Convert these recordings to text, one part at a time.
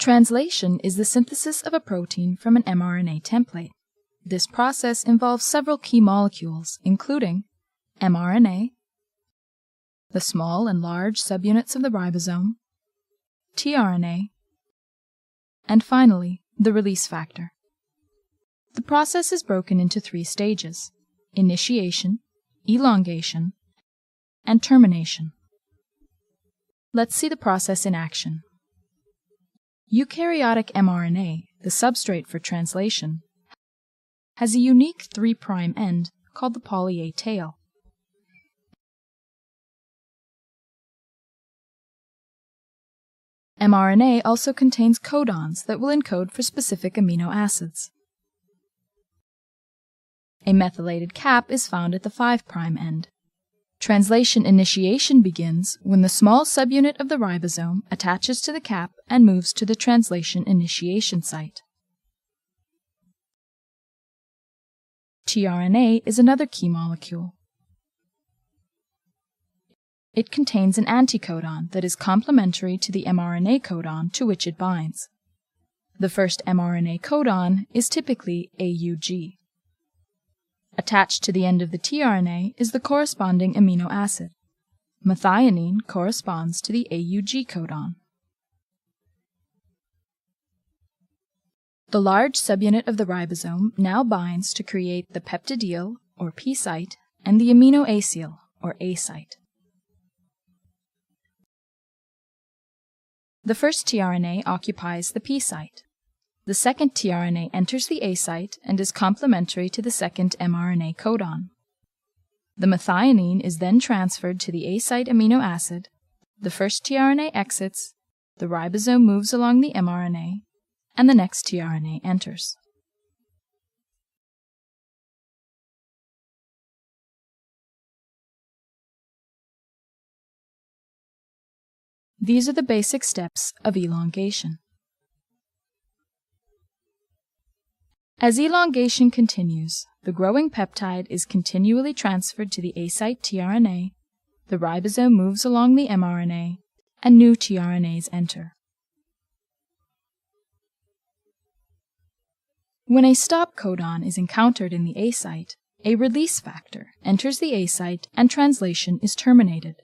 Translation is the synthesis of a protein from an mRNA template. This process involves several key molecules, including mRNA, the small and large subunits of the ribosome, tRNA, and finally, the release factor. The process is broken into 3 stages: initiation, elongation, and termination. Let's see the process in action. Eukaryotic mRNA, the substrate for translation, has a unique 3' end called the poly A tail. mRNA also contains codons that will encode for specific amino acids. A methylated cap is found at the 5' end. Translation initiation begins when the small subunit of the ribosome attaches to the cap and moves to the translation initiation site. tRNA is another key molecule. It contains an anticodon that is complementary to the mRNA codon to which it binds. The first mRNA codon is typically AUG. Attached to the end of the tRNA is the corresponding amino acid. Methionine corresponds to the AUG codon. The large subunit of the ribosome now binds to create the peptidyl, or P site, and the aminoacyl, or A site. The first tRNA occupies the P site. The second tRNA enters the A site and is complementary to the second mRNA codon. The methionine is then transferred to the A site amino acid, the first tRNA exits, the ribosome moves along the mRNA, and the next tRNA enters. These are the basic steps of elongation. As elongation continues, the growing peptide is continually transferred to the A site tRNA, the ribosome moves along the mRNA, and new tRNAs enter. When a stop codon is encountered in the A site, a release factor enters the A site and translation is terminated.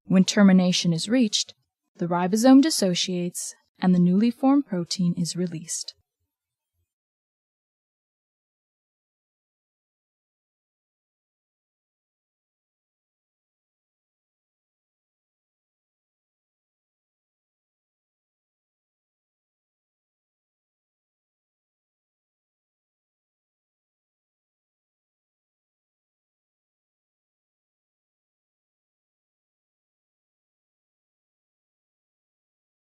When termination is reached, the ribosome dissociates and the newly formed protein is released.